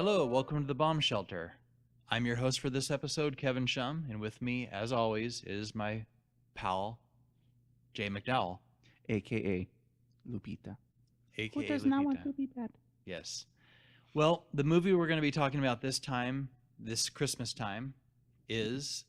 Hello, welcome to the Bomb Shelter. I'm your host for this episode, Kevin Schumm, and with me, as always, is my pal, Jay McDowell, a.k.a. Lupita. aka Who does Lupita. not want to be bad? Yes. Well, the movie we're going to be talking about this Christmas time, is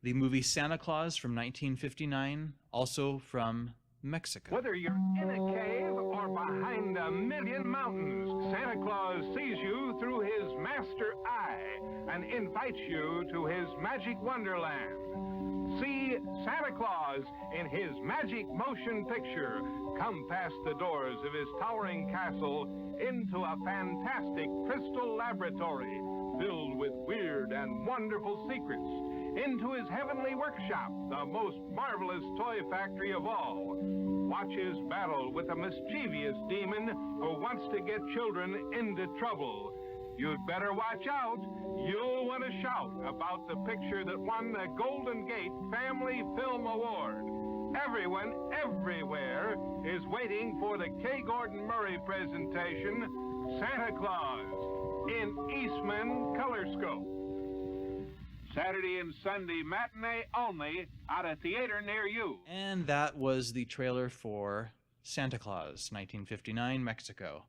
the movie Santa Claus from 1959, also from Mexico. Whether you're in a cave or behind a million mountains, Santa Claus sees you through his master eye and invites you to his magic wonderland. See Santa Claus in his magic motion picture come past the doors of his towering castle into a fantastic crystal laboratory filled with weird and wonderful secrets, into his heavenly workshop, the most marvelous toy factory of all. Watch his battle with a mischievous demon who wants to get children into trouble. You'd better watch out. You'll want to shout about the picture that won the Golden Gate Family Film Award. Everyone, everywhere, is waiting for the K. Gordon Murray presentation, Santa Claus, in Eastman Colorscope. Saturday and Sunday matinee only at a theater near you. And that was the trailer for Santa Claus, 1959, Mexico.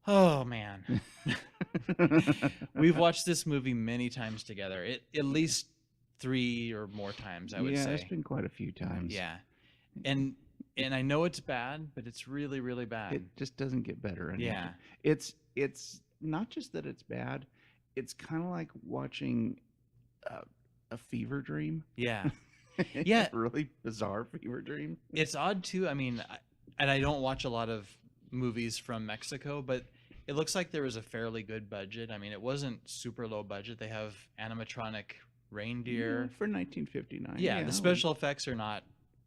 Oh, man. We've watched this movie many times together. At least 3 or more times, I would say. Yeah, it's been quite a few times. Yeah. And I know it's bad, but it's really, really bad. It just doesn't get better. Yeah. It's not just that it's bad. It's kind of like watching a fever dream. Yeah. Yeah. A really bizarre fever dream. It's odd, too. I mean, and I don't watch a lot of movies from Mexico, but it looks like there was a fairly good budget. I mean, it wasn't super low budget. They have animatronic reindeer. For 1959. Yeah, the special effects are not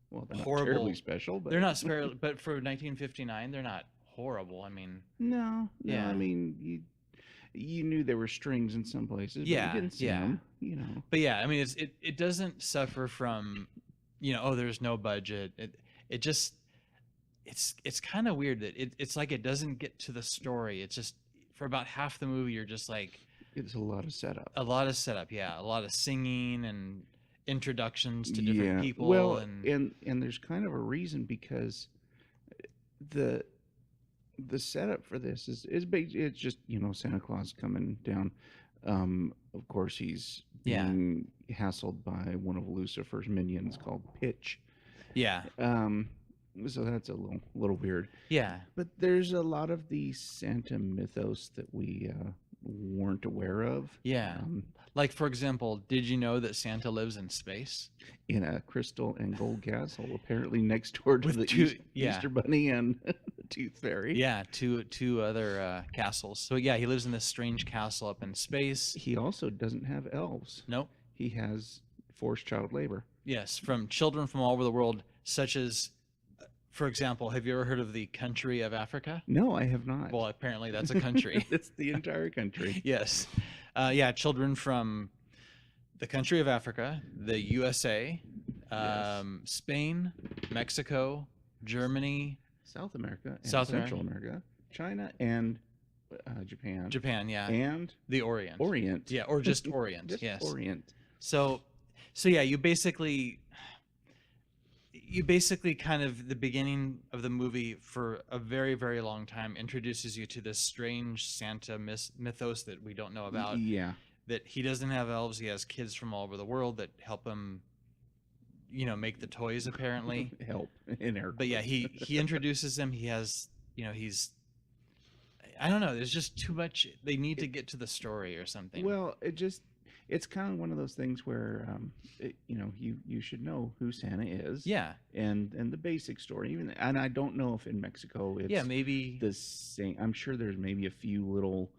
they're horrible. Not terribly special, but they're not but for 1959, they're not horrible. I mean, no. Yeah. I mean, you knew there were strings in some places, Yeah, but you didn't see them, you know. But yeah, I mean, it doesn't suffer from, there's no budget. It just it's kind of weird that it's like it doesn't get to the story. It's just for about half the movie you're just like, it's a lot of setup. A lot of setup, yeah. A lot of singing and introductions to different people. Well, and there's kind of a reason, because the setup for this is it's just, Santa Claus coming down. Of course, he's being hassled by one of Lucifer's minions called Pitch. Yeah. So that's a little weird. Yeah. But there's a lot of the Santa mythos that we weren't aware of. Yeah. Like, for example, did you know that Santa lives in space? In a crystal and gold castle, apparently next door to the Easter Bunny and the Tooth Fairy. Yeah, two other castles. So, yeah, he lives in this strange castle up in space. He also doesn't have elves. Nope. He has forced child labor. Yes, from children from all over the world, such as, for example, have you ever heard of the country of Africa? No, I have not. Well, apparently that's a country. It's the entire country. Yes. Children from the country of Africa, the USA, Spain, Mexico, Germany, South America, and South Central America, China, and Japan. Japan, yeah. And the Orient. Orient. Yeah, or just Orient. Just yes. Orient. So yeah, you basically kind of, the beginning of the movie for a very, very long time introduces you to this strange Santa mythos that we don't know about. Yeah. That he doesn't have elves. He has kids from all over the world that help him, make the toys, apparently. Help in air. But yeah, he introduces them. He has, I don't know. There's just too much. They need to get to the story or something. Well, it's kind of one of those things where, you should know who Santa is. Yeah. And the basic story, and I don't know if in Mexico it's maybe the same. I'm sure there's maybe a few little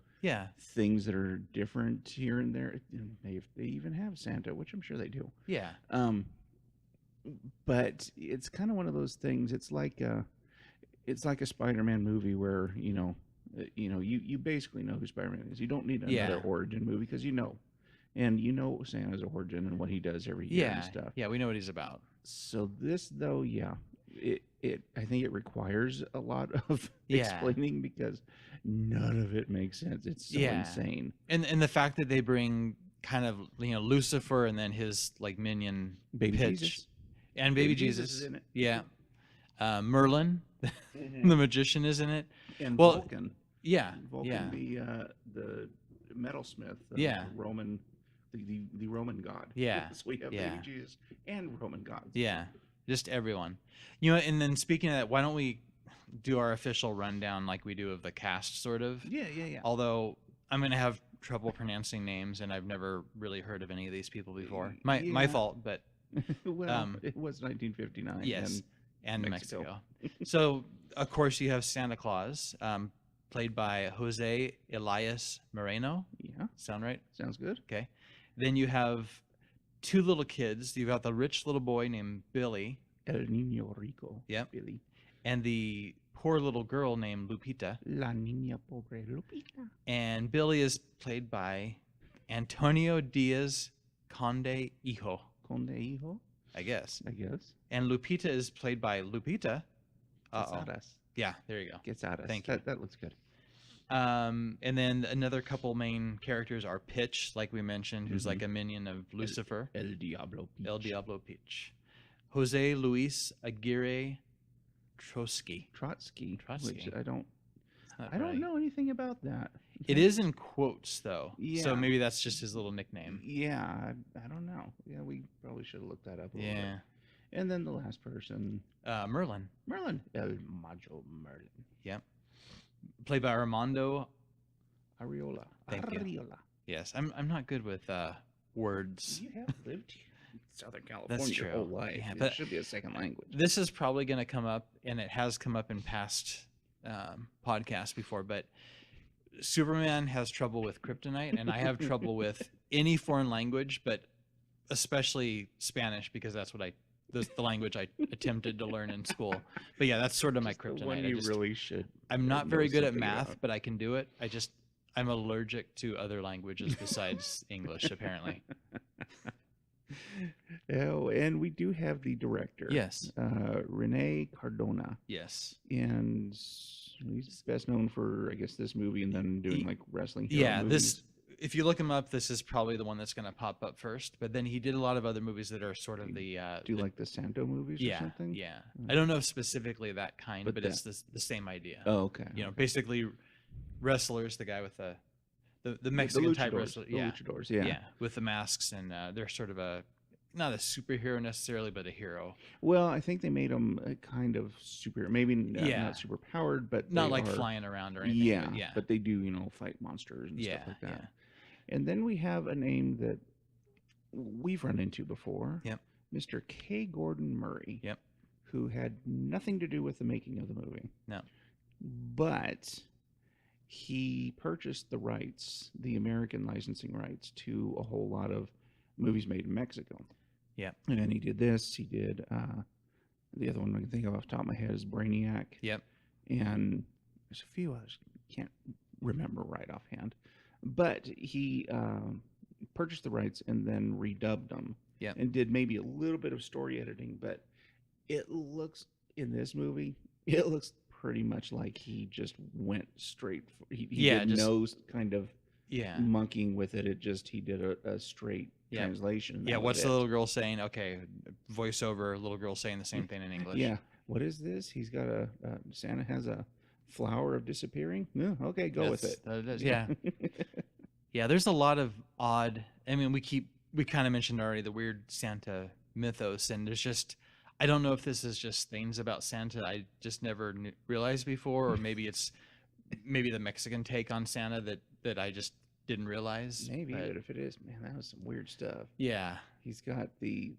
things that are different here and there. If they even have Santa, which I'm sure they do. Yeah. But it's kind of one of those things. It's like a Spider-Man movie where you basically know who Spider-Man is. You don't need another origin movie, because and Santa's origin and what he does every year and stuff. Yeah, we know what he's about. So this, though, I think it requires a lot of Yeah. explaining because none of it makes sense. It's so Yeah. insane. And the fact that they bring kind of Lucifer and then his like minion Baby Pitch. Jesus. And baby Jesus. is in it. Yeah. Merlin, the magician, is in it. And Well, Vulcan. Yeah. Vulcan, Yeah. the metalsmith. Yeah. Roman, the Roman god. Yeah. So we have Yeah. baby Jesus and Roman gods. Yeah. Just everyone. And then speaking of that, why don't we do our official rundown like we do of the cast, sort of? Yeah. Although I'm going to have trouble pronouncing names, and I've never really heard of any of these people before. My Yeah. fault, but Well, it was 1959. yes, and Mexico. Mexico. So, of course, you have Santa Claus, played by Jose Elias Moreno. Yeah, Sound right? sounds good. Okay. Then you have two little kids. You've got the rich little boy named Billy, El Niño Rico. Yep. Billy. and the poor little girl named Lupita. La Niña Pobre Lupita. And Billy is played by Antonio Diaz Conde Hijo, Conde Hijo, I guess. I guess. And Lupita is played by Lupita. Quesadas. Yeah, there you go. Quesadas. Thank you. That looks good. And then another couple main characters are Pitch, like we mentioned, who's Mhm. like a minion of Lucifer. El Diablo Peach. El Diablo Pitch. Jose Luis Aguirre Trotsky. Trotsky. Trotsky. Which I don't Right. know anything about that. It is in quotes, though. Yeah. So maybe that's just his little nickname. Yeah, I don't know. Yeah, we probably should have looked that up a little Yeah. bit. And then the last person, Merlin, Merlin. El Macho Merlin. played by Armando. Ariola. Thank you. Ariola. Yes, I'm not good with words. You have lived in Southern California your true. whole life. Yeah, It but- should be a second language. This is probably going to come up, and it has come up in past podcasts before, but Superman has trouble with kryptonite, and I have trouble with any foreign language, but especially Spanish, because that's what the language I attempted to learn in school. But yeah, that's sort of my Just the kryptonite. one you really should. I'm not know very good at something math, about. but I can do it. I'm allergic to other languages besides English, apparently. Oh, and we do have the director. Yes. Rene Cardona. Yes. And he's best known for, I guess, this movie and then doing like wrestling. hero Yeah, movies. if you look him up, this is probably the one that's going to pop up first. But then he did a lot of other movies that are sort of the Do like the Santo movies or yeah, something? yeah. Mm. I don't know specifically that kind, But but it's the same idea. Oh, okay. Basically wrestlers, the guy with the Mexican type luchadors, wrestler, the yeah, luchadors, yeah. with the masks, and they're sort of not a superhero necessarily, but a hero. Well, I think they made them a kind of super, maybe Yeah. not super powered, but Not they like are- flying around or anything. Yeah, but yeah, but they do, fight monsters and yeah, stuff like that. yeah. And then we have a name that we've run into before. Yep. Mr. K. Gordon Murray. Yep. Who had nothing to do with the making of the movie. No. But he purchased the rights, the American licensing rights to a whole lot of movies made in Mexico. Yep. And he did this. He did the other one I can think of off the top of my head is Brainiac. Yep. And there's a few others can't remember right offhand. But he purchased the rights and then redubbed them. Yep. And did maybe a little bit of story editing, but it looks in this movie, it looks pretty much like he just went straight. He Yeah, did just- no kind of Yeah. monkeying with it. He did a straight Yeah. translation. and Yeah, that was what's the it. little girl saying? Okay, voiceover, little girl saying the same thing in English. Yeah. What is this? He's got Santa has a flower of disappearing. Yeah, okay, go with it. That it is. Yeah. Yeah, there's a lot of odd. I mean, we kind of mentioned already the weird Santa mythos, and there's just, I don't know if this is just things about Santa I just never realized before, or maybe it's the Mexican take on Santa that I just didn't realize. Maybe, but but if it is, man, that was some weird stuff. yeah, He's got the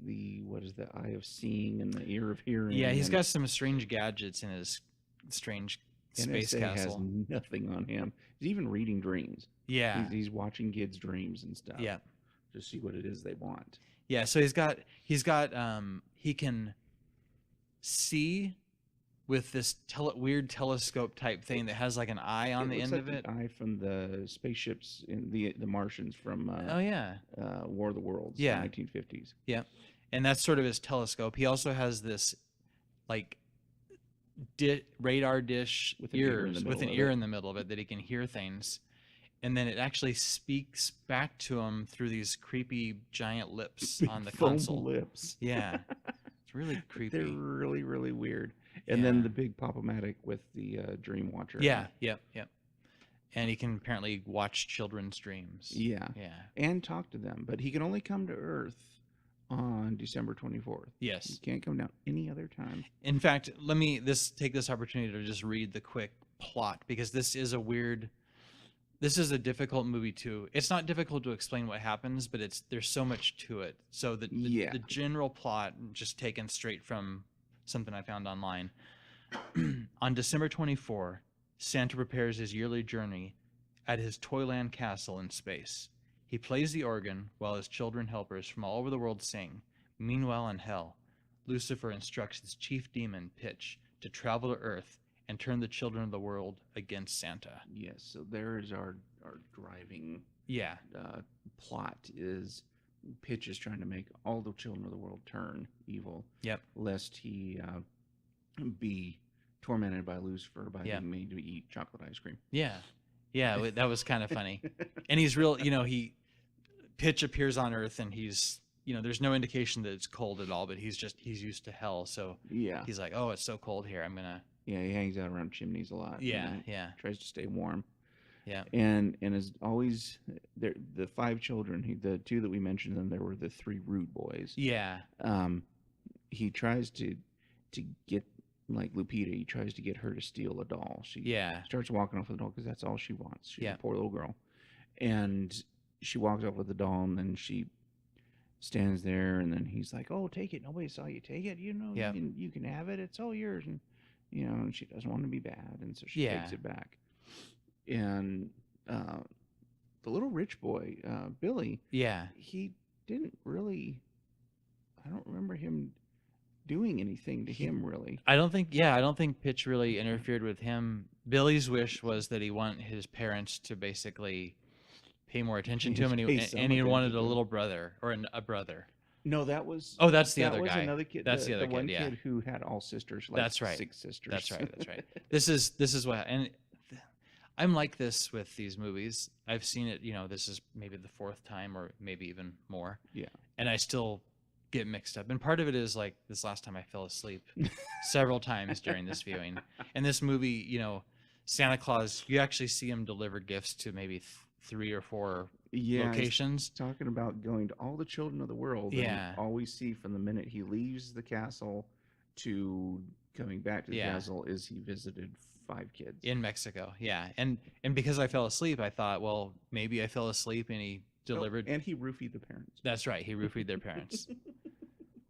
what is the eye of seeing and the ear of hearing. yeah, he's and got some strange gadgets in his strange space NSA castle. has nothing on him. He's even reading dreams. Yeah, He's watching kids' dreams and stuff. yeah. To see what it is they want. Yeah, so he can see with this weird telescope type thing that has like an eye on the looks end like of it. the eye from the spaceships in the Martians from Oh yeah. War of the Worlds, Yeah. the 1950s. And that's sort of his telescope. He also has this like radar dish With an ear in the ears with middle an of ear it. in the middle of it that he can hear things. And then it actually speaks back to him through these creepy giant lips Big on the foam console. lips. Yeah. It's really creepy. They're really, really weird. And then the big Pop-O-Matic with the Dream Watcher. Yeah, yep. And he can apparently watch children's dreams. Yeah. Yeah. And talk to them. But he can only come to Earth on December 24th. Yes. He can't come down any other time. In fact, let me take this opportunity to just read the quick plot, because this is a difficult movie too. It's not difficult to explain what happens, but there's so much to it. So the general plot, just taken straight from something I found online. On December 24, Santa prepares his yearly journey at his Toyland castle in space. He plays the organ while his children helpers from all over the world sing. Meanwhile, in hell, Lucifer instructs his chief demon, Pitch, to travel to Earth and turn the children of the world against Santa. Yes, so there is our driving plot is Pitch is trying to make all the children of the world turn evil. Yep. Lest he be tormented by Lucifer by being made to eat chocolate ice cream. Yeah. Yeah, that was kind of funny. And he's real, Pitch appears on Earth and he's, there's no indication that it's cold at all, but he's used to hell. So he's like, oh, it's so cold here. I'm going to. Yeah, he hangs out around chimneys a lot. Yeah. Tries to stay warm. Yeah. And as always, the 5 children, the 2 that we mentioned, then there were the 3 rude boys. Yeah. He tries to get, like Lupita, he tries to get her to steal a doll. She starts walking off with the doll because that's all she wants. She's a poor little girl. And she walks off with the doll, and then she stands there, and then he's like, oh, take it. Nobody saw you take it. You can have it. It's all yours. And, and she doesn't want to be bad, and so she takes it back. And the little rich boy, Billy, he didn't really, I don't remember him doing anything to him, really. I don't think Pitch really interfered with him. Billy's wish was that he wanted his parents to basically pay more attention to him, and he wanted a little brother or a brother. No, that was. Oh, that's the other guy. Another kid. That's the other one kid. kid who had all sisters. Like that's right. 6 sisters. That's right. This is what, and I'm like this with these movies. I've seen it. This is maybe the 4th time, or maybe even more. Yeah. And I still get mixed up. And part of it is like this last time I fell asleep several times during this viewing. And this movie, Santa Claus, you actually see him deliver gifts to maybe 3 or 4 locations. Talking about going to all the children of the world. Yeah. And all we see from the minute he leaves the castle to coming back to the castle is he visited 5 kids in Mexico. Yeah. And because I fell asleep, I thought, well, maybe I fell asleep and he delivered. And he roofied the parents. That's right. He roofied their parents.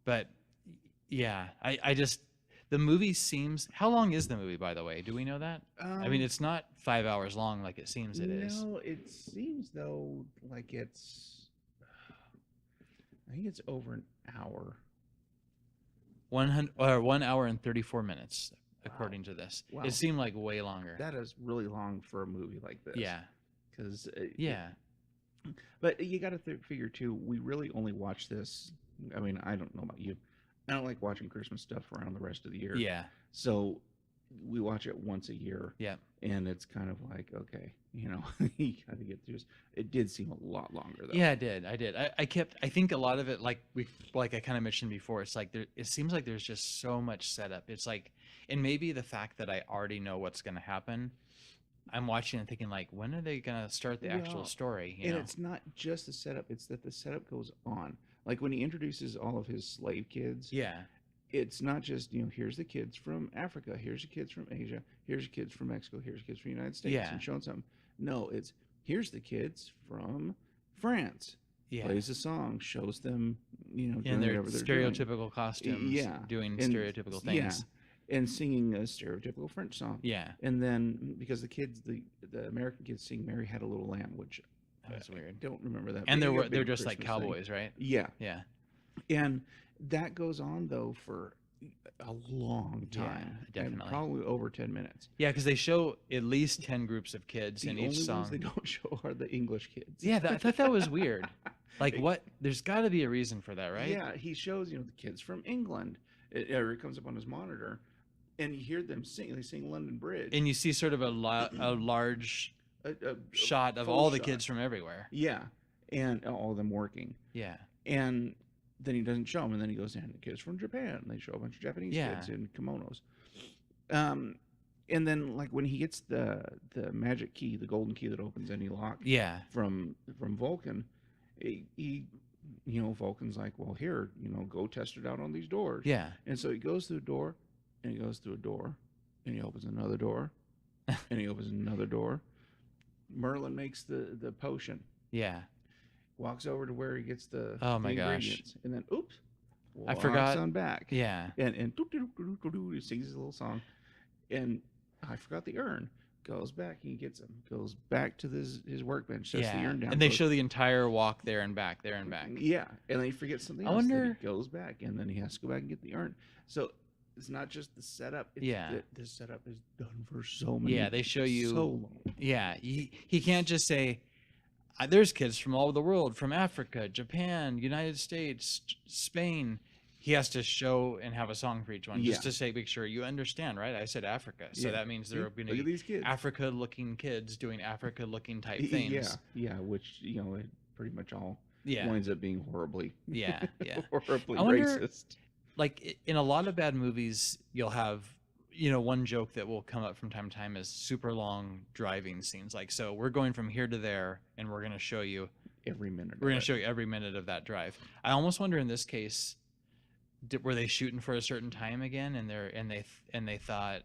But yeah, I just, the movie seems, how long is the movie, by the way? Do we know that? I mean, it's not 5 hours long like it seems it is. No, it seems though like it's, I think it's over an hour. 1 hour and 34 minutes, according to this. Wow. It seemed like way longer. That is really long for a movie like this. Yeah. Because but you got to figure too, we really only watch this. I mean, I don't know about you. I don't like watching Christmas stuff around the rest of the year. Yeah. So we watch it once a year. Yeah. And it's kind of like, okay, you got to get through this. It did seem a lot longer though. Yeah, it did. I think a lot of it, like I kind of mentioned before, it's like it seems like there's just so much setup. It's like, and maybe the fact that I already know what's going to happen, I'm watching and thinking like, when are they going to start the actual story? And it's not just the setup, it's that the setup goes on. Like when he introduces all of his slave kids. Yeah. It's not just, here's the kids from Africa, here's the kids from Asia, here's the kids from Mexico, here's the kids from the United States, and showing something. No, it's here's the kids from France. Yeah. Plays a song, shows them, in their stereotypical costumes, doing stereotypical things. Yeah. And singing a stereotypical French song. Yeah. And then because the kids, the American kids sing "Mary Had a Little Lamb," which that's weird. I don't remember that. And they're just like cowboys, right? Yeah. Yeah. And that goes on though for a long time. Yeah, definitely. And probably over 10 minutes. Yeah, because they show at least 10 groups of kids in each song. The only ones they don't show are the English kids. Yeah, I thought that was weird. Like what? There's got to be a reason for that, right? Yeah, he shows, the kids from England. It comes up on his monitor. and you hear them sing. They sing London Bridge. And you see sort of a large a shot of full all the shot. kids from everywhere. Yeah, and all of them working. Yeah. And then he doesn't show them, and then he goes, and the kids from Japan. And they show a bunch of Japanese kids in kimonos. And then like when he gets the magic key, the golden key that opens any lock. Yeah. From Vulcan, he Vulcan's like, well, here, go test it out on these doors. Yeah. And so he goes through a door, and he goes through a door, and he opens another door, and he opens another door. Merlin makes the potion. Yeah. Walks over to where he gets the Oh my ingredients, gosh. and then oops, I forgot. on back. Yeah. And he sings his little song, and I forgot the urn. Goes back, he gets him. Goes back to his workbench, sets the urn down. And they show the entire walk there and back, Yeah, and then he forgets something I else. wonder- Then he goes back, and then he has to go back and get the urn. So it's not just the setup. It's this setup is done for so many. Yeah, they show you so long. Yeah, he can't just say, there's kids from all over the world, from Africa, Japan, United States, Spain. He has to show and have a song for each one, just to say, make sure you understand, right? I said Africa, so that means there are going Look to at be these kids. Africa-looking kids doing Africa-looking type things. Yeah, which it pretty much all Yeah. winds up being horribly, Yeah. horribly I wonder- racist. Like in a lot of bad movies, you'll have, one joke that will come up from time to time is super long driving scenes. Like, so we're going from here to there, and we're going to show you Every minute. We're going to show you every minute of that drive. I almost wonder in this case, were they shooting for a certain time again, and they thought,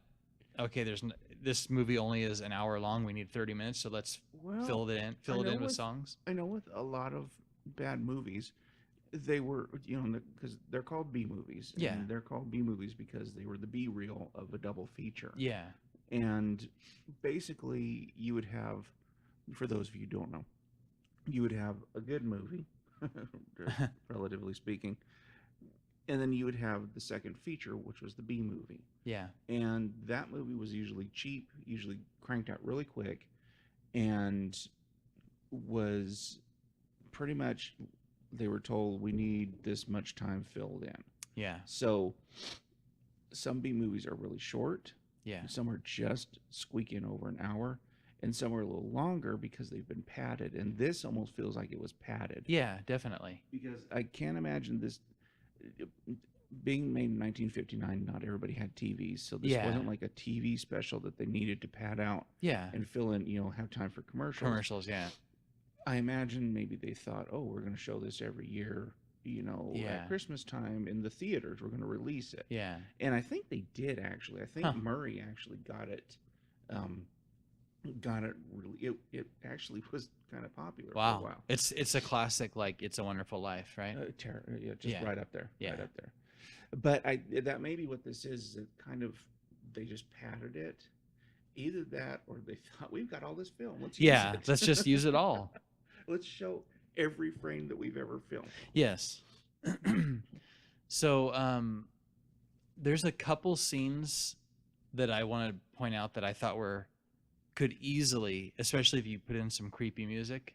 okay, this movie only is an hour long. We need 30 minutes, so let's fill it in with songs. I know with a lot of bad movies, they were because they're called B movies. Yeah, and they're called B movies because they were the B reel of a double feature. Yeah, and basically you would have, for those of you who don't know, you would have a good movie, relatively speaking, and then you would have the second feature, which was the B movie. Yeah. And that movie was usually cheap, usually cranked out really quick, and was pretty much, they were told, we need this much time filled in. Yeah. So some B movies are really short. Yeah. Some are just squeaking over an hour, and some are a little longer because they've been padded. And this almost feels like it was padded. Yeah, definitely. Because I can't imagine this being made in 1959. Not everybody had TVs, so this wasn't like a TV special that they needed to pad out. Yeah. And fill in, have time for commercials. Commercials, yeah. I imagine maybe they thought, oh, we're going to show this every year, at Christmas time in the theaters. We're going to release it. Yeah. And I think they did, actually. I think Murray actually got it. Really. It actually was kind of popular. Wow. For a while. It's a classic, like It's a Wonderful Life, right? Right up there. Yeah. Right up there. But that may be what this is. It kind of, they just padded it. Either that, or they thought, we've got all this film. Let's use it. Let's just use it all. Let's show every frame that we've ever filmed. Yes. So there's a couple scenes that I want to point out that I thought could easily, especially if you put in some creepy music,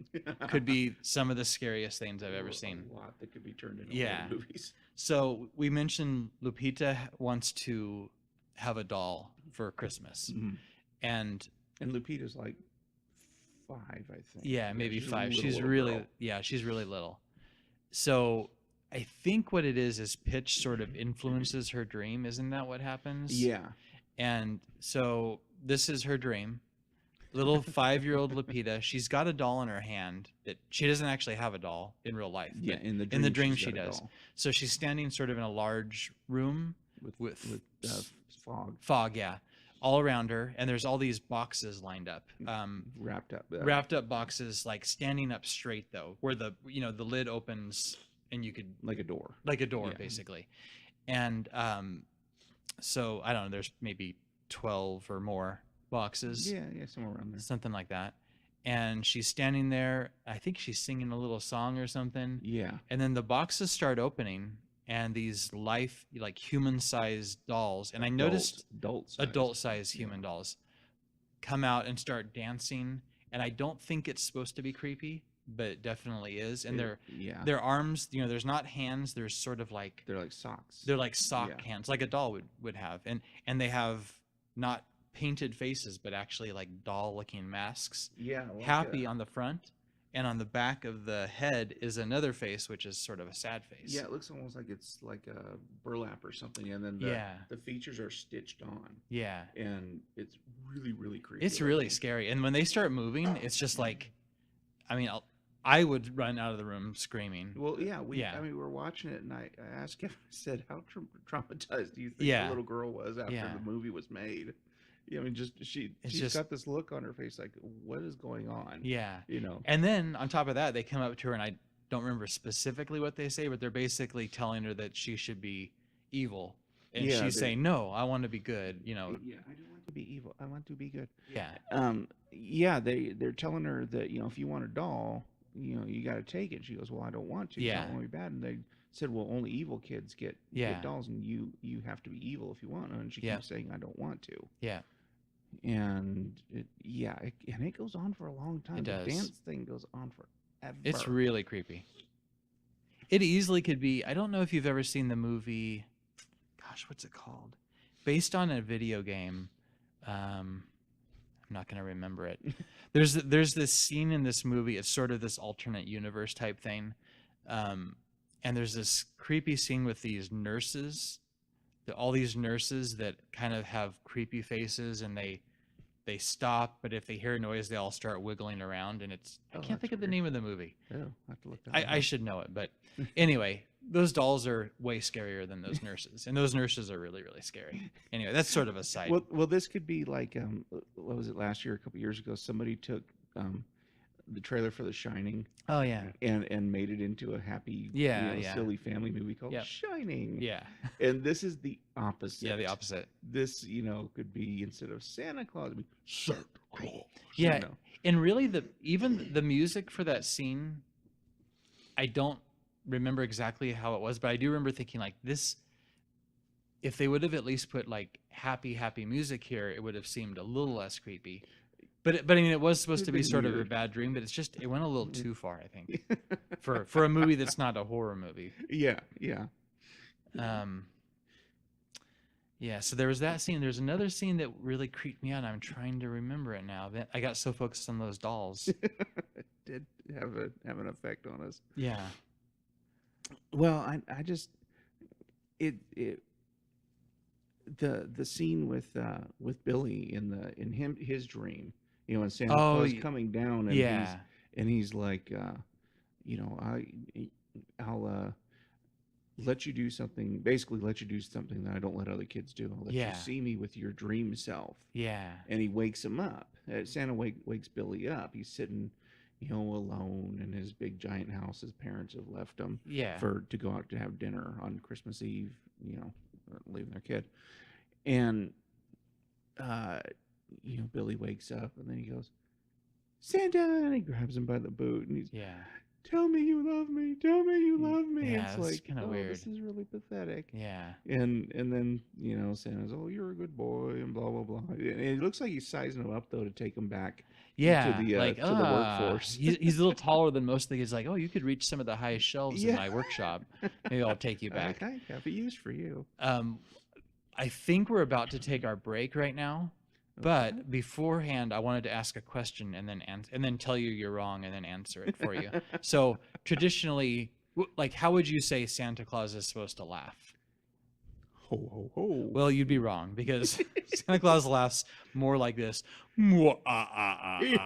could be some of the scariest things I've ever seen. A lot that could be turned into horror movies. So we mentioned Lupita wants to have a doll for Christmas. Mm-hmm. And Lupita's like 5, I think. Yeah, maybe she's 5. she's really little. So I think what it is Pitch sort of influences her dream. Isn't that what happens? Yeah. And so this is her dream. Little 5-year-old Lupita. She's got a doll in her hand that she doesn't actually have a doll in real life. Yeah, in the dream she does. So she's standing sort of in a large room with fog. Fog, yeah. All around her, and there's all these boxes lined up, wrapped up boxes, like standing up straight though, where the lid opens and you could like a door, basically. And so I don't know, there's maybe 12 or more boxes, somewhere around there, something like that. And she's standing there. I think she's singing a little song or something. Yeah. And then the boxes start opening, and these human-sized dolls, and I noticed adult-sized human dolls come out and start dancing. And I don't think it's supposed to be creepy, but it definitely is. And yeah, their arms, you know, there's not hands. There's sort of like they're like socks. they're like sock Yeah. hands, like a doll would have, and they have not painted faces, but actually like doll-looking masks. Yeah, Happy on the front, and on the back of the head is another face, which is sort of a sad face. Yeah, it looks almost like it's like a burlap or something, and then the features are stitched on. Yeah, And it's really, really creepy. it's really scary. And when they start moving, it's just like, I mean, I would run out of the room screaming. Well, yeah, I mean, we were watching it, and I asked him, I said, how traumatized do you think the little girl was after the movie was made? Yeah, I mean, she's got this look on her face, like, what is going on? Yeah. You know. And then on top of that, they come up to her, and I don't remember specifically what they say, but they're basically telling her that she should be evil. And she's saying, no, I want to be good, you know. Yeah, I don't want to be evil. I want to be good. Yeah. Yeah, they're telling her that, you know, if you want a doll, you know, you got to take it. She goes, well, I don't want to. Yeah. It's not going to be bad. And they said, well, only evil kids get dolls, and you have to be evil if you want. And she keeps saying, I don't want to. Yeah. And it goes on for a long time. It does. The dance thing goes on forever. It's really creepy. It easily could be. I don't know if you've ever seen the movie. Gosh, what's it called? Based on a video game. I'm not going to remember it. There's this scene in this movie. It's sort of this alternate universe type thing. And there's this creepy scene with these nurses. All these nurses that kind of have creepy faces, and they stop, but if they hear a noise, they all start wiggling around, and I can't think of the name of the movie. Oh, I have to look that up. I should know it, but anyway, those dolls are way scarier than those nurses, and those nurses are really, really scary. Anyway, that's sort of a side. Well, this could be like, what was it last year, a couple years ago? Somebody took the trailer for The Shining. Oh yeah. And made it into a happy, silly family movie called Shining. Yeah. And this is the opposite. Yeah, the opposite. This, you know, could be, instead of Santa Claus, it'd be Santa Claus. Yeah. You know? And really even the music for that scene, I don't remember exactly how it was, but I do remember thinking like this, if they would have at least put like happy music here, it would have seemed a little less creepy. But I mean, it was supposed to be sort of a bad dream, but it went a little too far, I think, for a movie that's not a horror movie. Yeah. Yeah. So there was that scene. There's another scene that really creeped me out. I'm trying to remember it now. I got so focused on those dolls. It did have an effect on us. Yeah. Well, I just the scene with Billy in his dream. You know, and Santa Claus coming down, and he's like, you know, I'll let you do something. Basically, let you do something that I don't let other kids do. I'll let you see me with your dream self. Yeah. And he wakes him up. Santa wakes Billy up. He's sitting, you know, alone in his big giant house. His parents have left him. Yeah. To go out to have dinner on Christmas Eve. You know, leaving their kid, and you know, Billy wakes up, and then he goes, Santa, and he grabs him by the boot, and he's, tell me you love me, tell me you love me. Yeah, it's like, kind of weird. This is really pathetic. Yeah. And then, you know, Santa's, oh, you're a good boy, and blah blah blah. And it looks like he's sizing him up though to take him back. To the workforce. He's a little taller than most of the kids. Like, oh, you could reach some of the highest shelves in my workshop. Maybe I'll take you back. I have a use for you. I think we're about to take our break right now. But beforehand, I wanted to ask a question and then tell you you're wrong and then answer it for you. So traditionally, like, how would you say Santa Claus is supposed to laugh? Ho, ho, ho. Well, you'd be wrong, because Santa Claus laughs more like this. Yeah,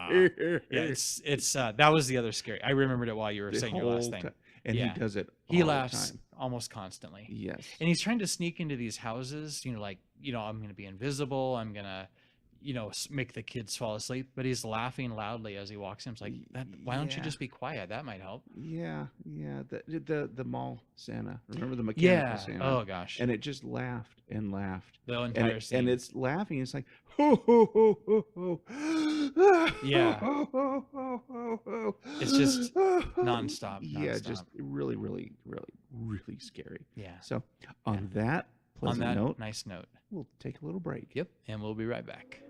it's that was the other scary. I remembered it while you were saying your last thing. And he does it all He the laughs time. almost constantly. Yes. And he's trying to sneak into these houses, you know, like, you know, I'm going to be invisible. I'm going to, you know, make the kids fall asleep. But he's laughing loudly as he walks in. It's like, why don't you just be quiet? That might help. Yeah. The mall Santa. Remember the mechanical Santa? Oh, gosh. And it just laughed and laughed. The entire scene. And it's laughing. It's like, ho, ho, ho, ho, ho. Yeah. It's just nonstop. Yeah, just really, really, really, really scary. Yeah. So on that pleasant note, nice note, we'll take a little break. Yep. And we'll be right back.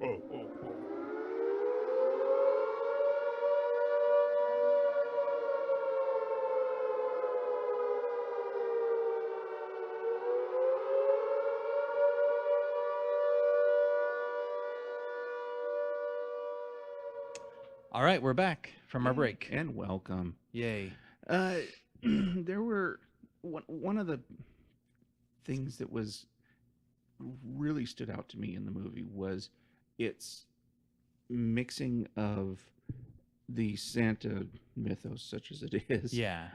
All right, we're back from our break. And welcome. Yay. There were one of the things that was really stood out to me in the movie was its mixing of the Santa mythos, such as it is, Yeah.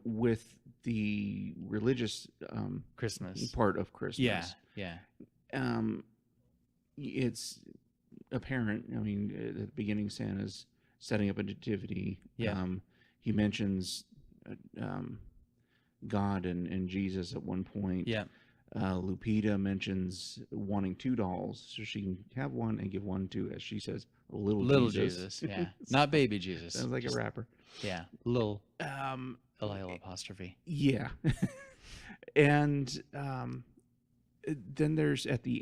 with the religious Christmas. part of Christmas. Yeah. Yeah. It's apparent. I mean, at the beginning, Santa's setting up a nativity. Yeah. He mentions God and Jesus at one point. Yeah. Lupita mentions wanting 2 dolls so she can have one and give one to, as she says, little Jesus. Yeah. Not baby Jesus. Sounds like Just- a rapper. Yeah. Little Um, L-I-L apostrophe. yeah. And then there's at the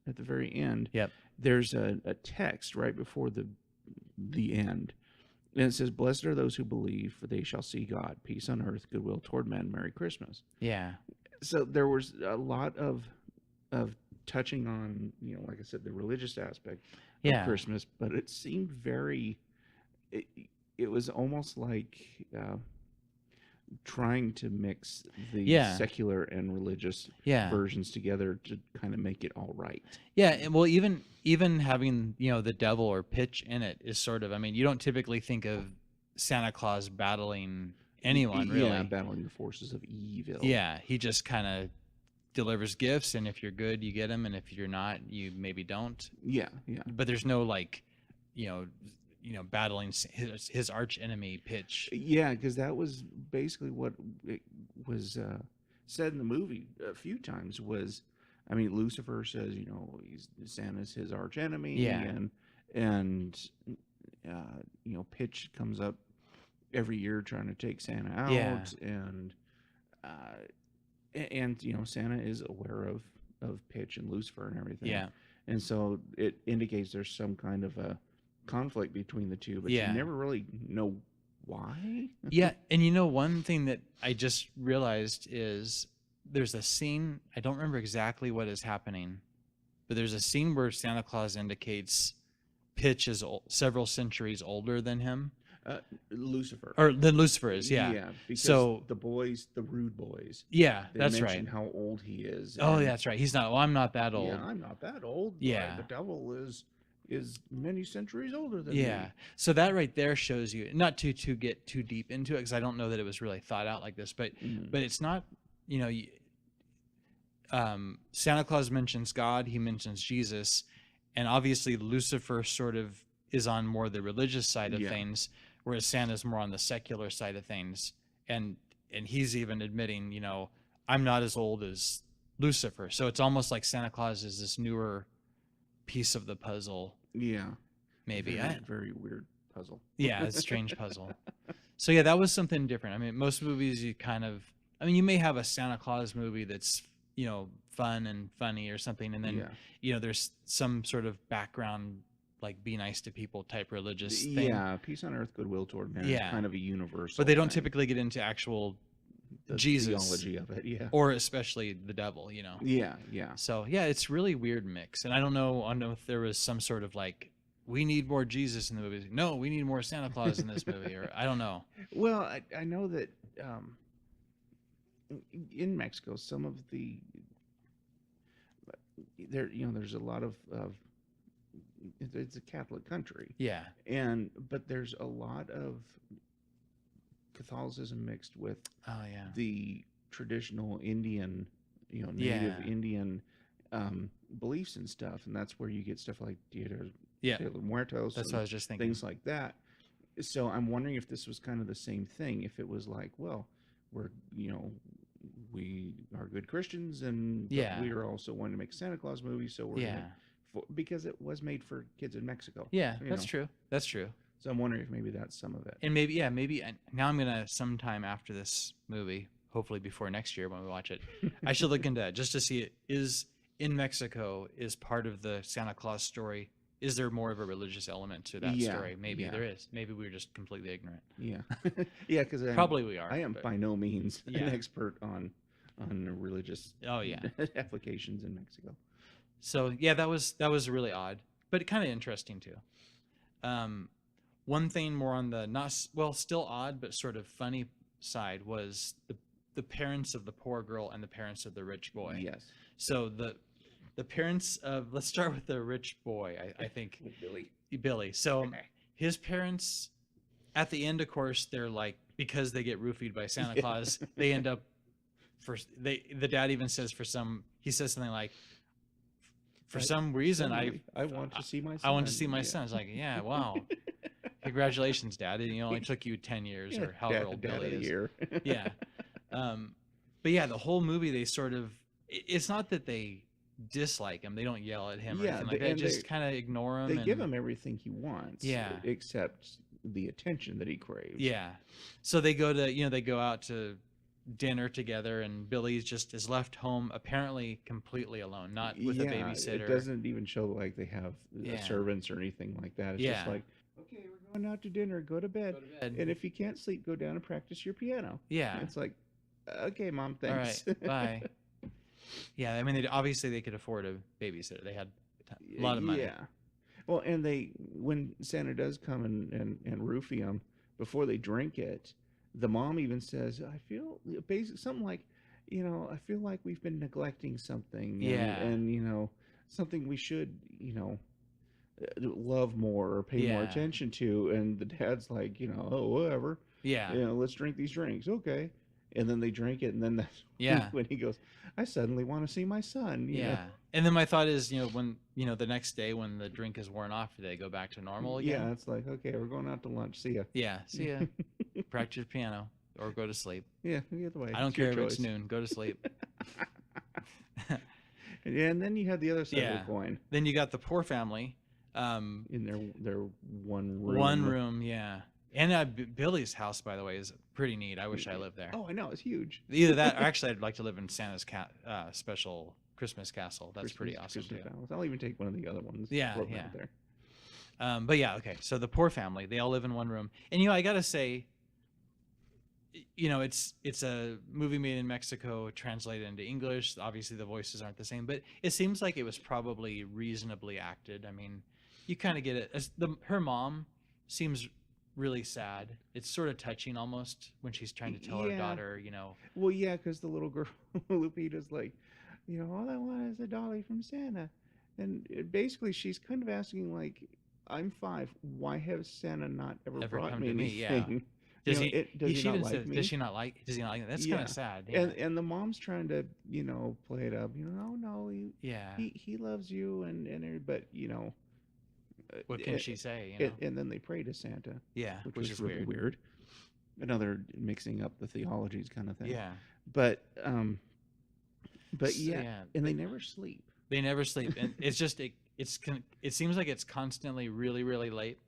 very end, Yep. there's a text right before the end. And it says, "Blessed are those who believe, for they shall see God. Peace on earth, goodwill toward men. Merry Christmas." Yeah. So there was a lot of touching on, like I said, the religious aspect of Yeah. Christmas, but it seemed it was almost like trying to mix the Yeah. secular and religious Yeah. versions together to kind of make it all right. Yeah, and well, even having the devil or pitch in it is sort of. I mean, you don't typically think of Santa Claus battling anyone really. Yeah, battling the forces of evil. Yeah, he just kind of delivers gifts, and if you're good, you get them, and if you're not, you maybe don't. Yeah, yeah. But there's no battling his arch enemy pitch. Yeah, because that was basically what it was said in the movie a few times. I mean, Lucifer says, Santa's his arch enemy. Yeah. And Pitch comes up every year trying to take Santa out. Yeah. And Santa is aware of Pitch and Lucifer and everything. Yeah. And so it indicates there's some kind of a conflict between the two, but Yeah. you never really know why. Yeah, and one thing that I just realized is there's a scene, I don't remember exactly what is happening, but there's a scene where Santa Claus indicates Pitch is several centuries older than him. Lucifer. Or than Lucifer is, yeah. Yeah, because So- the boys, the rude boys, Yeah, they that's mention right. how old he is. Oh, and, yeah, that's right. He's not, I'm not that old. Yeah, I'm not that old. but Yeah. the devil is many centuries older than me. Yeah. So that right there shows you, not to get too deep into it, because I don't know that it was really thought out like this, but Mhm. but it's not, Santa Claus mentions God, he mentions Jesus, and obviously Lucifer sort of is on more the religious side of Yeah. things, whereas Santa's more on the secular side of things, and he's even admitting, I'm not as old as Lucifer. So it's almost like Santa Claus is this newer piece of the puzzle. Yeah. Maybe. Very, very weird puzzle. Yeah, it's a strange puzzle. So yeah, that was something different. I mean, most movies you may have a Santa Claus movie that's, fun and funny or something, and then Yeah. there's some sort of background like be nice to people type religious thing. Yeah, peace on earth, goodwill toward men. Yeah. Is kind of a universal. But they don't thing. typically get into actual The Jesus theology of it. Yeah. or especially the devil, Yeah, yeah. So yeah, it's really weird mix. And I don't know if there was some sort of like, we need more Jesus in the movie. No, we need more Santa Claus in this movie, or I don't know. Well, I know that in Mexico, some of there's a lot of it's a Catholic country, Yeah. but there's a lot of Catholicism mixed with Oh yeah. the traditional Indian, native Yeah. Indian beliefs and stuff, and that's where you get stuff like Dia Yeah. de los Muertos. That's and what I was just thinking. things like that. So I'm wondering if this was kind of the same thing. If it was like, well, we're we are good Christians, and but Yeah. we are also wanting to make a Santa Claus movie, so we're Yeah. gonna, because it was made for kids in Mexico. Yeah, you that's know. true. That's true. So I'm wondering if maybe that's some of it. And maybe and now I'm gonna sometime after this movie, hopefully before next year when we watch it, I should look into that just to see it is in Mexico is part of the Santa Claus story. Is there more of a religious element to that Yeah, story? Maybe yeah. there is. Maybe we're just completely ignorant. Yeah, yeah, because Probably we are. I am but- by no means Yeah. an expert on religious Oh yeah. applications in Mexico. So yeah, that was really odd, but kind of interesting too. one thing more on the still odd but sort of funny side was the parents of the poor girl and the parents of the rich boy. Yes. So the parents of, let's start with the rich boy. I think Billy. So his parents, at the end, of course, they're like, because they get roofied by Santa Claus, they end up the dad even says he says something like, for some reason I want to see my son. I want to see my son. It's like, yeah, wow. Congratulations, Dad. It only took you 10 years or however old Billy is. Year. Yeah. But yeah, the whole movie, they sort of, it's not that they dislike him. They don't yell at him or anything like that. They just kind of ignore him. They give him everything he wants. Yeah. Except the attention that he craves. Yeah. So they go to, they go out to dinner together, and Billy just is left home apparently completely alone, not with a babysitter. It doesn't even show like they have servants or anything like that. It's just like, okay, we're going out to dinner, go to bed. And if you can't sleep, go down and practice your piano. Yeah. And it's like, okay, Mom, thanks. All right, bye. Yeah, I mean, obviously they could afford a babysitter. They had a lot of money. Yeah. Well, and when Santa does come and roofie them, before they drink it, the mom even says, I feel something like, I feel like we've been neglecting something. And something we should, love more or pay more attention to. And the dad's like, oh, whatever. Yeah. Let's drink these drinks. Okay. And then they drink it. And then that's when he goes, I suddenly want to see my son. You know? And then my thought is, when, the next day when the drink is worn off, do they go back to normal again? Yeah. It's like, okay, we're going out to lunch. See ya. Yeah. See ya. Practice piano or go to sleep. Yeah. Either way. I don't care if it's noon. Go to sleep. And then you had the other side of the coin. Then you got the poor family. In their one room. One room, yeah. And Billy's house, by the way, is pretty neat. I wish I lived there. Oh, I know. It's huge. Either that, or actually, I'd like to live in Santa's special Christmas castle. That's pretty awesome, too. I'll even take one of the other ones. Yeah. There. But yeah, okay. So the poor family, they all live in one room. And, I got to say, it's a movie made in Mexico, translated into English. Obviously, the voices aren't the same, but it seems like it was probably reasonably acted. I mean, you kind of get it. Her mom seems really sad. It's sort of touching almost when she's trying to tell her daughter, Well, yeah, because the little girl, Lupita's like, all I want is a dolly from Santa. And basically she's kind of asking, like, I'm 5. Why has Santa not ever brought me anything? Does does he not like me? Does he not like that? That's kind of sad. Yeah. And the mom's trying to, play it up. No, he loves you but what can she say? And then they pray to Santa. Yeah, which is really weird. Another mixing up the theologies kind of thing. Yeah. But and they never sleep. They never sleep, and it's just it seems like it's constantly really, really late,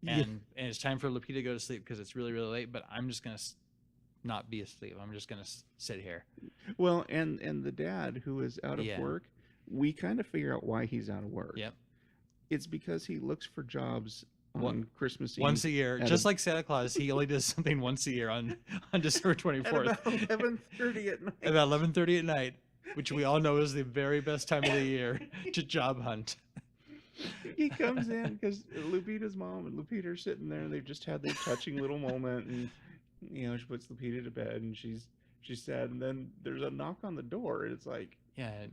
and it's time for Lupita to go to sleep because it's really, really late. But I'm just gonna not be asleep. I'm just gonna sit here. Well, and the dad who is out of work, we kind of figure out why he's out of work. Yep. It's because he looks for jobs on Christmas Eve. Once a year. Just like Santa Claus, he only does something once a year on December 24th. At about 11:30 at night. About 11:30 at night, which we all know is the very best time of the year to job hunt. He comes in because Lupita's mom and Lupita are sitting there, and they've just had their touching little moment, and she puts Lupita to bed, and she's sad, and then there's a knock on the door, and it's like,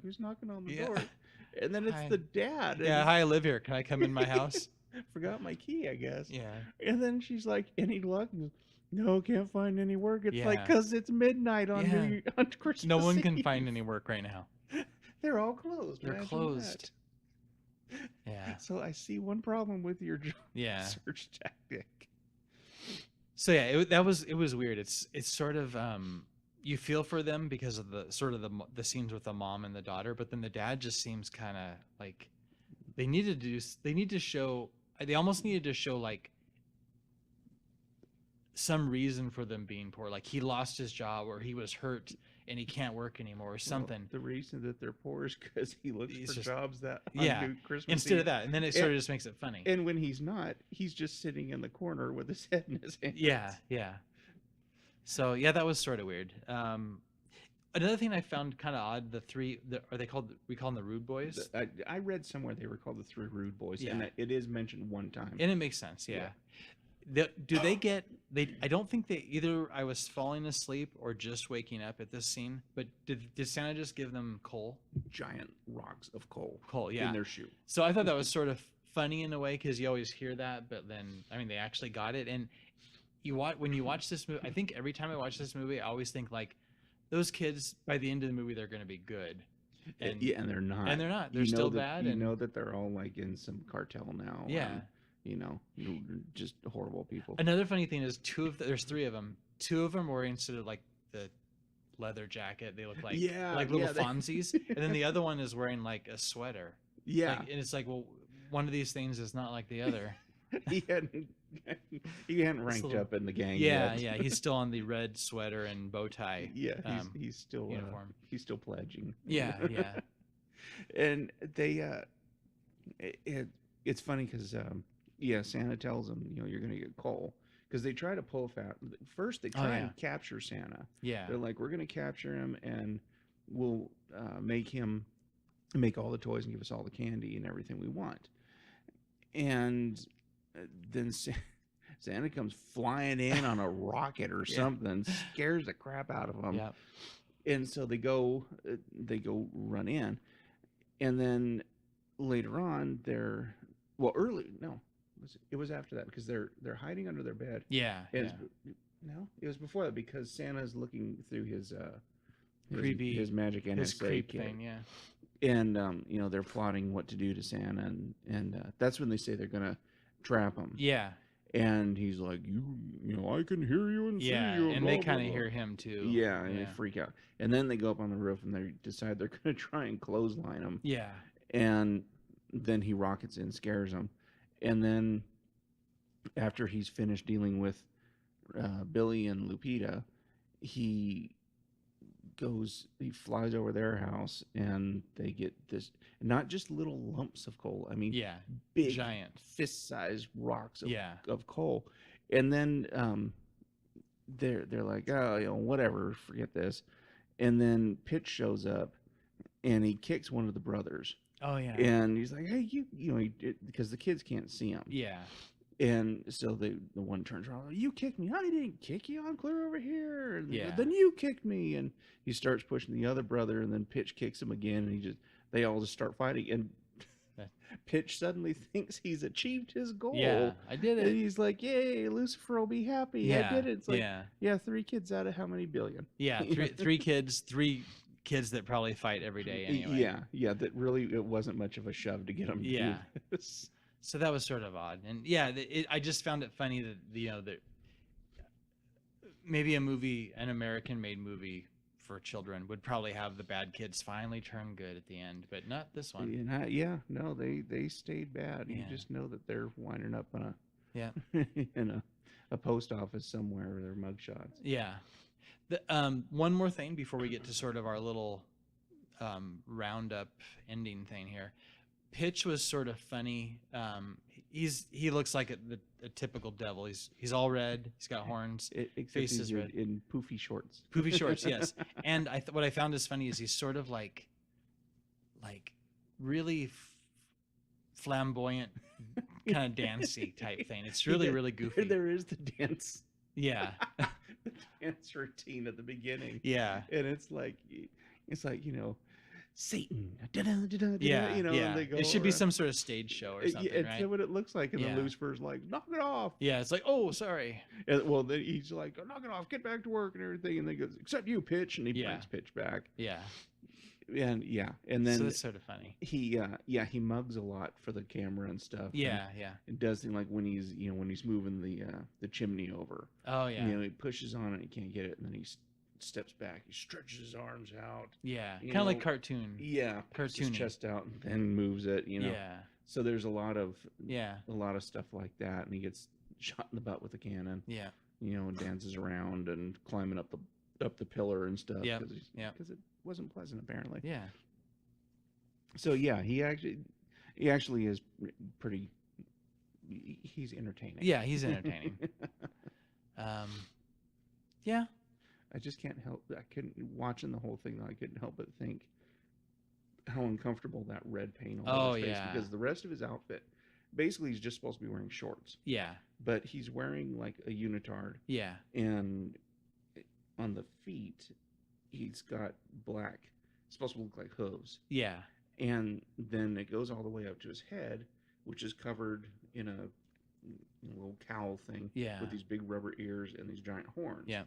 who's knocking on the door? And then it's the dad. Yeah, hi, I live here. Can I come in my house? Forgot my key, I guess. Yeah. And then she's like, any luck? No, can't find any work. It's like, because it's midnight on Christmas No one Eve. can find any work right now. They're all closed. They're closed. Yeah. So I see one problem with your search tactic. So yeah, it was weird. It's sort of you feel for them because of the sort of the scenes with the mom and the daughter, but then the dad just seems kind of like they almost needed to show like some reason for them being poor, like he lost his job or he was hurt and he can't work anymore or something. Well, the reason that they're poor is because he looks for jobs that on Christmas instead Eve. Of that, and then it sort of just makes it funny. And when he's not, he's just sitting in the corner with his head in his hands. Yeah. So yeah, that was sort of weird. Another thing I found kind of odd: we call them the Rude Boys? I read somewhere they were called the 3 Rude Boys, and it is mentioned one time. And it makes sense, yeah. Do they get they? I don't think they either. I was falling asleep or just waking up at this scene. But did Santa just give them coal? Giant rocks of coal. Coal, yeah. In their shoe. So I thought that was sort of funny in a way because you always hear that, but then I mean they actually got it. And when you watch this movie, I think every time I watch this movie, I always think like those kids by the end of the movie they're going to be good. And they're not. And they're not. They're still bad. You know that they're all like in some cartel now. Yeah. Just horrible people. Another funny thing is there's 3 of them. 2 of them were instead of like the leather jacket, they look like little Fonzies, and then the other one is wearing like a sweater. Yeah, and it's like, well, one of these things is not like the other. he hadn't ranked up in the gang yeah, yet. Yeah, he's still on the red sweater and bow tie. Yeah, he's still uniform. He's still pledging. Yeah. And they it's funny because Santa tells them, you're going to get coal. Because they try to pull first they try and capture Santa. Yeah. They're like, we're going to capture him and we'll make all the toys and give us all the candy and everything we want. And then Santa comes flying in on a rocket or something, scares the crap out of them. Yep. And so they go run in. And then later on, it was after that because they're hiding under their bed. Yeah. No, it was before that because Santa's looking through his magic and his creep kit. Thing, yeah. And they're plotting what to do to Santa, and that's when they say they're gonna trap him. Yeah. And he's like, I can hear you and see you. And they kind of hear him too. Yeah, and they freak out. And then they go up on the roof and they decide they're gonna try and clothesline him. Yeah. And then he rockets in, scares them. And then after he's finished dealing with Billy and Lupita, he flies over their house and they get this, not just little lumps of coal. I mean, big, giant, fist-sized rocks of coal. And then they're like, oh, whatever, forget this. And then Pitch shows up and he kicks one of the brothers. Oh yeah. And he's like, hey, because the kids can't see him. Yeah. And so the one turns around, you kicked me. I didn't kick you. I'm clear over here. And yeah. Then you kicked me. And he starts pushing the other brother, and then Pitch kicks him again, and they all just start fighting. And Pitch suddenly thinks he's achieved his goal. Yeah, I did it. And he's like, yay, Lucifer will be happy. Yeah. I did it. It's like, 3 kids out of how many billion? Yeah, three kids that probably fight every day anyway. Yeah, that really, it wasn't much of a shove to get them to do this. So that was sort of odd. And I just found it funny that, that maybe an American-made movie for children would probably have the bad kids finally turn good at the end, but not this one. No, they stayed bad. Yeah. You just know that they're winding up on in a post office somewhere with their mugshots. Yeah. One more thing before we get to sort of our little roundup ending thing here. Pitch was sort of funny. He looks like a typical devil. He's all red. He's got horns. Face is red in poofy shorts. Poofy shorts, yes. And what I found is funny is he's sort of like really flamboyant, kind of dancey type thing. It's really really goofy. There is the dance. Yeah. The dance routine at the beginning. Yeah. And it's like Satan. Yeah. And they go it should be some sort of stage show or something, right? That's what it looks like. And the Lucifer's like, knock it off. Yeah, it's like, oh, sorry. And, well, then he's like, knock it off, get back to work and everything. And then goes, except you, Pitch. And he brings Pitch back. Yeah. And then so that's sort of funny. He mugs a lot for the camera and stuff. Yeah. It does things like when he's moving the chimney over. Oh yeah. He pushes on it, he can't get it, and then he steps back. He stretches his arms out. Yeah, kind of like cartoon. Yeah, pushes his chest out and then moves it. Yeah. So there's a lot of stuff like that, and he gets shot in the butt with a cannon. Yeah. And dances around and climbing up the pillar and stuff. Yeah. Because it wasn't pleasant apparently. Yeah. So he actually is pretty. He's entertaining. Yeah, he's entertaining. Yeah. I just can't help. I couldn't watching the whole thing. Though, I couldn't help but think how uncomfortable that red paint over his face, because the rest of his outfit basically he's just supposed to be wearing shorts, Yeah. but he's wearing like a unitard, Yeah. and on the feet he's got black. It's supposed to look like hooves. Yeah. And then it goes all the way up to his head, which is covered in a little cowl thing Yeah. with these big rubber ears and these giant horns. Yeah.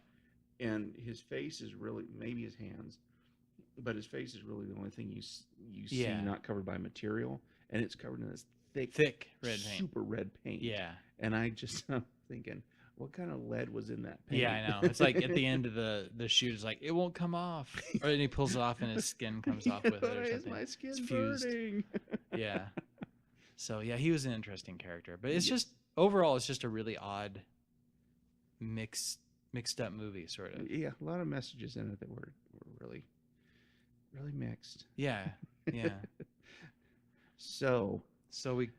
And his face is really, maybe his hands, but his face is really the only thing you see Yeah. not covered by material, and it's covered in this Thick red paint. super red paint. Yeah. And I'm thinking, what kind of lead was in that paint? Yeah, I know. It's like at the end of the shoot, it's like, it won't come off. Or then he pulls it off and his skin comes off with it or Why is something. my skin It's fused. burning? Yeah. So yeah, he was an interesting character. But it's just overall it's just a really odd mixed up movie sort of. Yeah, a lot of messages in it that were really mixed. Yeah. Yeah. So we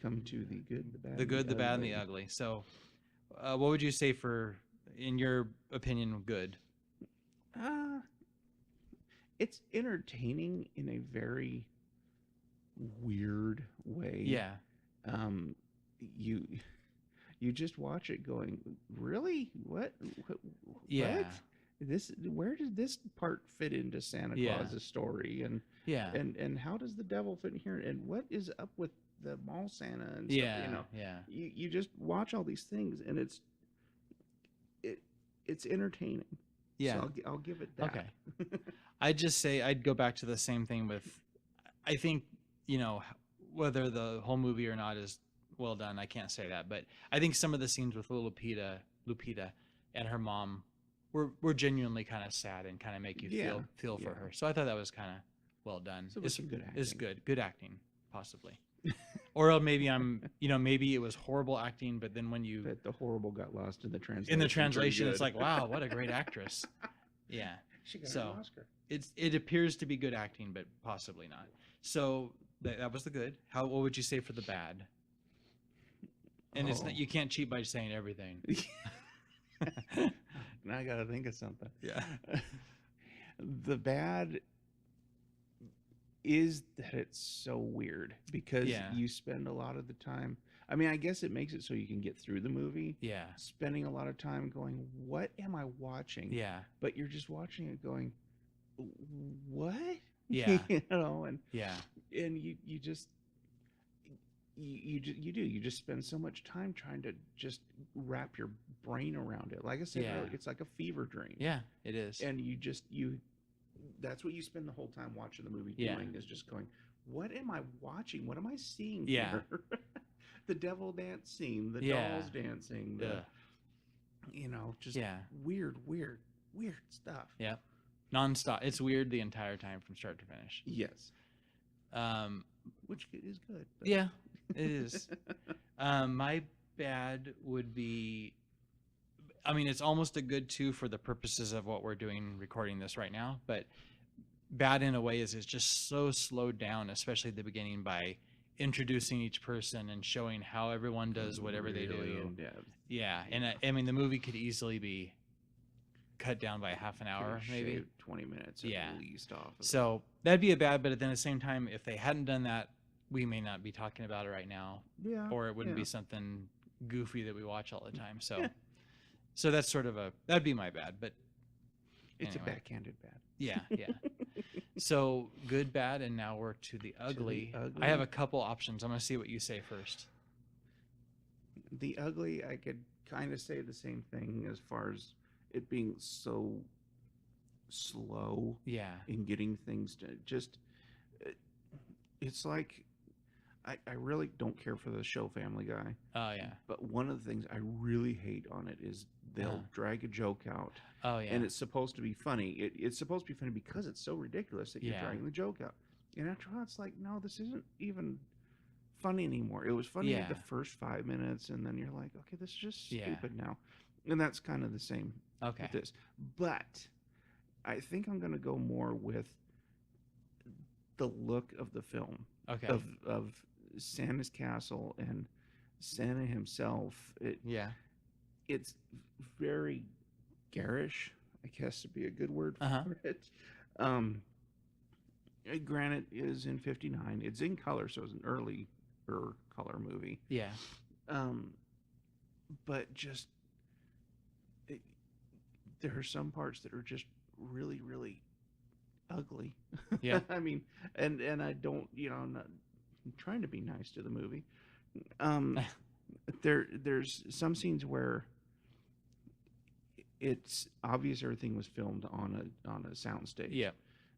come to the good, the bad, the good, the bad, and ugly. the ugly. So what would you say for, in your opinion, good? It's entertaining in a very weird way. Yeah. You just watch it going, really? What? Yeah. This, where did this part fit into Santa Yeah. Claus's story? And Yeah. and how does the devil fit in here? And what is up with the mall Santa and stuff? Yeah. You know, Yeah. you just watch all these things, and it's entertaining. Yeah. So I'll give it that. Okay. I'd just say I'd go back to the same thing with, I think, whether the whole movie or not is well done, I can't say that, but I think some of the scenes with Lupita and her mom were genuinely kind of sad and kind of make you feel for Yeah. her. So I thought that was kind of well done. So it was some good acting. It's good acting, possibly. Or maybe maybe it was horrible acting, but then when you But the horrible got lost in the translation. in the Pretty translation, it's good. like, wow, what a great actress. Yeah. She got so an Oscar. it appears to be good acting, but possibly not. So that was the good. What would you say for the bad? And it's Oh. not, you can't cheat by saying everything. Now I gotta think of something. Yeah. The bad is that it's so weird because Yeah. you spend a lot of the time. I mean, I guess it makes it so you can get through the movie. Yeah. Spending a lot of time going, what am I watching? Yeah. But you're just watching it going, what? Yeah. and Yeah. you just you just spend so much time trying to just wrap your brain around it. Like I said, Yeah. earlier, it's like a fever dream. Yeah, it is. And that's what you spend the whole time watching the movie Yeah. doing, is just going, what am I watching? What am I seeing Yeah. here? The devil dance scene, the Yeah. dolls dancing, Ugh. just Yeah. weird stuff. Yeah. Nonstop. It's weird the entire time from start to finish. Yes. Which is good. but- Yeah, it is. My bad would be, I mean, it's almost a good too for the purposes of what we're doing, recording this right now, but bad in a way is it's just so slowed down, especially at the beginning, by introducing each person and showing how everyone does whatever they Really do. in depth. Yeah, and I mean, the movie could easily be cut down by half an hour, Could've maybe. shaved 20 minutes at Yeah. least off of it. So that'd be a bad, but at the same time, if they hadn't done that, we may not be talking about it right now, Yeah. or it wouldn't be yeah. something goofy that we watch all the time. So, Yeah. so that's sort of that'd be my bad, but It's anyway. a backhanded bad. yeah, yeah. So good, bad, and now we're to the ugly. ugly. I have a couple options. I'm gonna see what you say first. The ugly, I could kind of say the same thing as far as it being so slow Yeah, in getting things to just. It's like I really don't care for the show Family Guy, oh yeah, but one of the things I really hate on it is they'll Uh-huh. drag a joke out, oh yeah, and it's supposed to be funny. It's supposed to be funny because it's so ridiculous that you're Yeah. dragging the joke out. And after a while, it's like, no, this isn't even funny anymore. It was funny Yeah. the first 5 minutes, and then you're like, okay, this is just Yeah. stupid now. And that's kind of the same okay, with this. But I think I'm going to go more with the look of the film, okay, of Santa's castle and Santa himself. yeah, It's very garish, I guess would be a good word for Uh-huh. it. Granted, is in '59. It's in color, so it's an early color movie. Yeah. But just there are some parts that are just really, really ugly. Yeah. I mean, and I don't, I'm trying to be nice to the movie. There's some scenes where it's obvious everything was filmed on a soundstage. Yeah.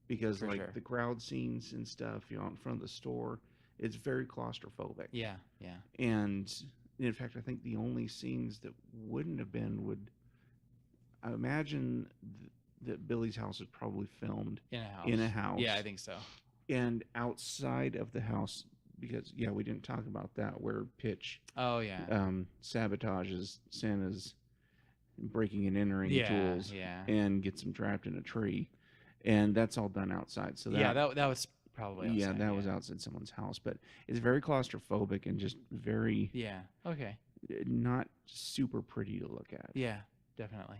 Because For like sure. the crowd scenes and stuff, in front of the store, it's very claustrophobic. Yeah. Yeah. And in fact, I think the only scenes that wouldn't have been I imagine that Billy's house is probably filmed In a house. in a house. Yeah, I think so. And outside of the house, because we didn't talk about that, where Pitch Oh yeah. sabotages Santa's breaking and entering tools Yeah. and gets him trapped in a tree, and that's all done outside. So that was probably outside, that was outside someone's house, but it's very claustrophobic and just very okay. not super pretty to look at. Yeah, definitely.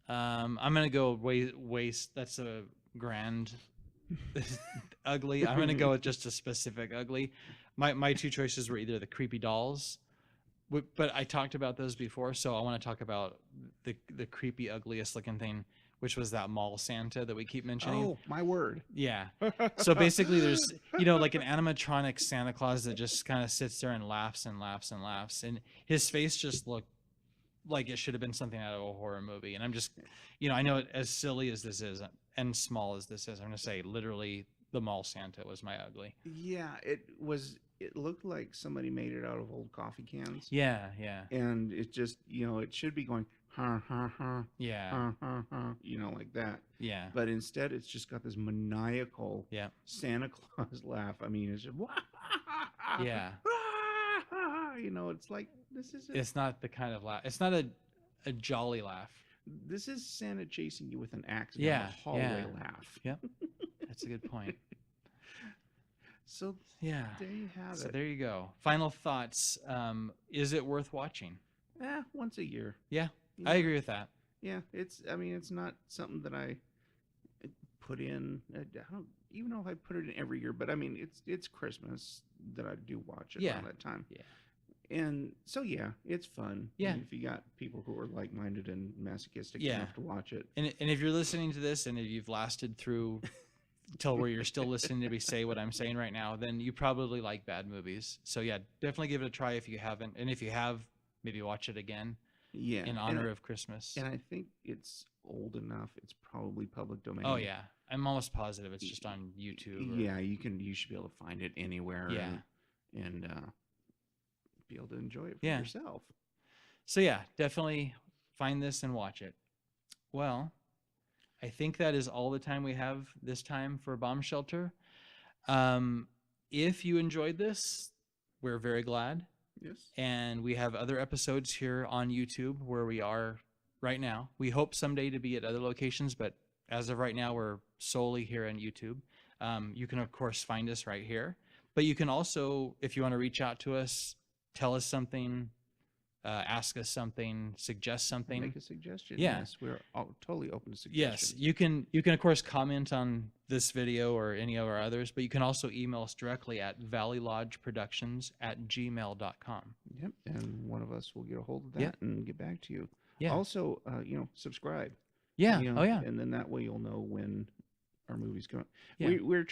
I'm gonna go waste. That's a grand ugly. I'm gonna go with just a specific ugly. My two choices were either the creepy dolls, but I talked about those before, so I want to talk about the creepy, ugliest looking thing, which was that mall Santa that we keep mentioning. Oh, my word. Yeah. So basically there's, like an animatronic Santa Claus that just kind of sits there and laughs and laughs and laughs. And his face just looked like it should have been something out of a horror movie. And I'm just, I know as silly as this is and small as this is, I'm going to say literally the mall Santa was my ugly. Yeah, it looked like somebody made it out of old coffee cans. Yeah, yeah. And it just, it should be going, ha, ha, ha. Yeah. Ha, ha, ha, like that. Yeah. But instead, it's just got this maniacal Santa Claus laugh. I mean, it's just, yeah. It's like, this is It's not the kind of laugh. It's not a jolly laugh. This is Santa chasing you with an axe Yeah, down the hallway laugh. Yep. That's a good point. So yeah, there you have it. So there you go. Final thoughts. Is it worth watching? Once a year. Yeah, I agree with that. Yeah, it's not something that I put in. I don't even know if I put it in every year, but I mean, it's Christmas that I do watch it around that time. Yeah. And so, it's fun. Yeah. If you got people who are like-minded and masochistic Yeah. enough to watch it. And if you're listening to this and if you've lasted through till where you're still listening to me say what I'm saying right now, then you probably like bad movies. So yeah, definitely give it a try if you haven't. And if you have, maybe watch it again. Yeah. In honor of Christmas. And I think it's old enough. It's probably public domain. Oh yeah. I'm almost positive it's just on YouTube. Yeah, you should be able to find it anywhere. Yeah. And be able to enjoy it for yourself. So yeah, definitely find this and watch it. Well, I think that is all the time we have this time for Bomb Shelter. If you enjoyed this, we're very glad. Yes. And we have other episodes here on YouTube where we are right now. We hope someday to be at other locations, but as of right now, we're solely here on YouTube. You can, of course, find us right here. But you can also, if you want to reach out to us, tell us something, ask us something, suggest something. Make a suggestion. Yeah. Yes, we're totally open to suggestions. Yes, you can of course comment on this video or any of our others, but you can also email us directly at valleylodgeproductions@gmail.com. Yep, and one of us will get a hold of that and get back to you. Yeah. Also, subscribe. Yeah. Oh yeah. And then that way you'll know when our movies come out. Yeah. We're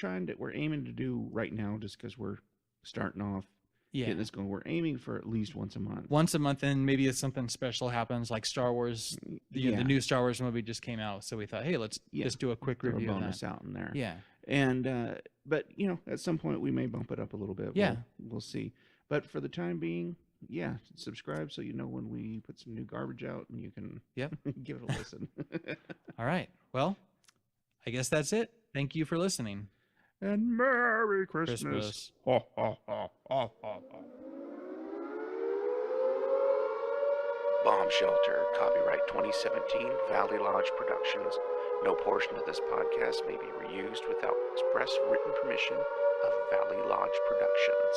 aiming to do right now, just because we're starting off. Getting this going. We're aiming for at least once a month. Once a month, and maybe if something special happens, like Star Wars. The new Star Wars movie just came out, so we thought, hey, let's just do a quick review. A bonus out in there. Yeah. And but at some point we may bump it up a little bit. Yeah. We'll see. But for the time being, subscribe so you know when we put some new garbage out, and you can give it a listen. All right. Well, I guess that's it. Thank you for listening. And Merry Christmas. Ho, ho, ho, ho, ho, ho. Bomb Shelter, copyright 2017, Valley Lodge Productions. No portion of this podcast may be reused without express written permission of Valley Lodge Productions.